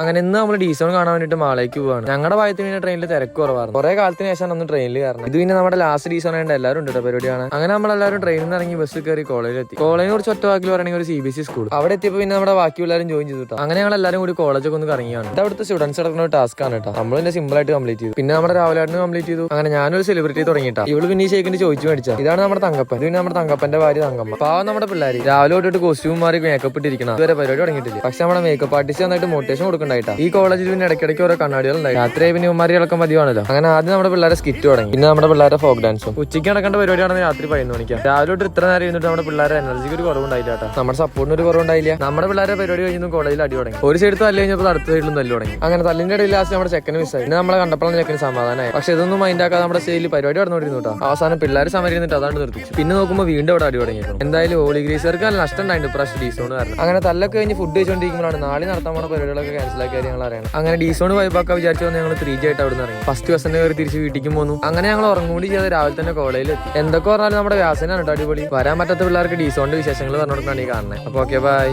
അങ്ങനെ ഇന്ന് നമ്മൾ ഡീസോൺ കാണാൻ വേണ്ടിട്ട് മാളേക്ക് പോവാണ്. ഞങ്ങളുടെ ഭാഗത്ത് പിന്നെ ട്രെയിനിൽ തിരക്ക് കുറവായിരുന്നു. കുറെ കാലത്തിന് ശേഷം ഒന്ന് ട്രെയിനിൽ കയറണം. ഇത് പിന്നെ നമ്മുടെ ലാസ്റ്റ് ഡീസോൺ ആയതുകൊണ്ട് എല്ലാവരും ഉണ്ട് പരിപാടിയാണ്. അങ്ങനെ നമ്മളെല്ലാവരും ട്രെയിനിൽ നിന്ന് ഇറങ്ങി ബസ് കയറി കോളേജിൽ എത്തി. കോളേജിനെ കുറിച്ച് ഒറ്റ വാക്കിൽ പറയുകയാണെങ്കിൽ ഒരു CBSE സ്കൂൾ. അവിടെ എത്തിയപ്പോൾ പിന്നെ നമ്മുടെ ബാക്കി എല്ലാവരും ജോയിൻ ചെയ്തിട്ട് അങ്ങനെ ഞങ്ങൾ എല്ലാവരും കൂടി കോളേജൊക്കെ ഒന്ന് കറങ്ങിയാണ്. ഇത് അവിടുത്തെ സ്റ്റുഡൻസ് നടക്കുന്ന ഒരു ടാസ്ക് ആണ് കേട്ടോ. നമ്മൾ പിന്നെ സിമ്പിൾ ആയിട്ട് കംപ്ലീറ്റ് ചെയ്തു. പിന്നെ നമ്മുടെ രാവിലെ കംപ്ലീറ്റ് ചെയ്തു. അങ്ങനെ ഞാനൊരു സെലിബ്രിറ്റി തുടങ്ങിയിട്ടാ. ഇവള് പിന്നെ ഈ ഷേക്കിന്റെ ചോദിച്ചു മേടിച്ചാ. ഇതാണ് നമ്മുടെ തങ്കപ്പൻ. ഇത് പിന്നെ നമ്മുടെ തങ്കപ്പന്റെ ഭാര്യ തങ്കമ്മ. പാവം നമ്മുടെ പിള്ളേര് രാവിലെ തൊട്ടിട്ട് കോസ്റ്റ്യൂം മാറി മേക്കപ്പ് ഇട്ടിരിക്കണം. ഇതുവരെ പരിപാടി തുടങ്ങിയിട്ടില്ല. പക്ഷെ നമ്മുടെ മേക്കപ്പ് ആർട്ടിസ്റ്റ് വന്നിട്ട് മോട്ടിവേഷൻ കൊടുക്കണ്ടായിട്ടാ. ഈ കോളേജിൽ പിന്നെ ഇടയ്ക്കിടയ്ക്ക് ഓരോ കണ്ണാടികൾ ഉണ്ടായി. രാത്രി പിന്നെ ഉമ്മാരികളൊക്കെ മതിയാണല്ലോ. അങ്ങനെ ആദ്യം നമ്മുടെ പിള്ളേരെ സ്കിറ്റ് തുടങ്ങി. പിന്നെ നമ്മുടെ പിള്ളേരെ ഫോക്ക് ഡാൻസും. ഉച്ചയ്ക്ക് നടക്കേണ്ട പരിപാടിയാണെങ്കിൽ രാത്രി 11 മണിക്കാം. രാവിലെ തൊട്ട് ഇത്ര നേരം ഇരുന്നിട്ട് നമ്മുടെ പിള്ളേരെ എനർജിക്ക് ഒരു കുറവുണ്ടായില്ല. നമ്മുടെ സപ്പോർട്ടിന് ഒരു കുറവുണ്ടായില്ല. നമ്മുടെ പിള്ളേരെ പരിപാടി കഴിഞ്ഞു കോളേജിൽ അടി തുടങ്ങി. ഒരു സൈഡ് തല്ല് കഴിഞ്ഞപ്പോൾ അടുത്ത സൈഡിലും തല്ല് തുടങ്ങി. അങ്ങനെ തല്ലിന്റെ ഇടയിൽ ലാസ്റ്റ് നമ്മുടെ ചെക്കന് മിസ്സായി. പിന്നെ നമ്മളെ കണ്ടപ്പോഴാണ് ചെക്കന് സമാധാനമായി. പക്ഷെ ഇതൊന്നും മൈൻഡ് ആക്കാതെ നമ്മുടെ സ്റ്റേജിൽ പരിപാടി നടന്നുകൊണ്ടിരുന്നു കേട്ടോ. അവസാനം പിള്ളേർ സമരിന്നിട്ട് അതാണ് നിർത്തിച്ചു. പിന്നെ നോക്കുമ്പോൾ വീണ്ടും അവിടെ അടി തുടങ്ങിയിരുന്നു. എന്തായാലും ഹോളി ഗ്രീസർക്ക് നല്ല നഷ്ടം ഉണ്ടായിരുന്നു പ്രാവശ്യം ഡീസോൺ കാരണം. അങ്ങനെ തല്ലൊക്കെ കഴിഞ്ഞ് ഫുഡ് കഴിച്ചുകൊണ്ടിരിക്കുമ്പോഴാണ് നാളെ നടത്താൻ പോണ പരിപാടികളൊക്കെ ക്യാൻസൽ ആക്കിയ ഞങ്ങൾ അറിയണം. അങ്ങനെ ഡീസോൺ വൈബാക്കാൻ വിചാരിച്ചു ഞങ്ങൾ 3G ആയിട്ട് അവിടെ നിന്ന് ഇറങ്ങി. ഫസ്റ്റ് ബസ്സിന്റെ കയറി തിരിച്ച് വീട്ടിലേക്ക് പോന്നു. അങ്ങനെ ഞങ്ങൾ ഉറങ്ങുകൂടി ചെയ്ത് രാവിലെ തന്നെ കോളേജിൽ എത്തി. എന്തൊക്കെ പറഞ്ഞാലും നമ്മുടെ വ്യാസനാണ് കേട്ടോ അടിപൊളി. വരാൻ പറ്റാത്ത പിള്ളേർക്ക് ഡീസോണിന്റെ വിശേഷങ്ങൾ പറഞ്ഞു കൊടുക്കാനാണ് ഈ കാണുന്നത്. അപ്പൊ ഓക്കെ ബൈ.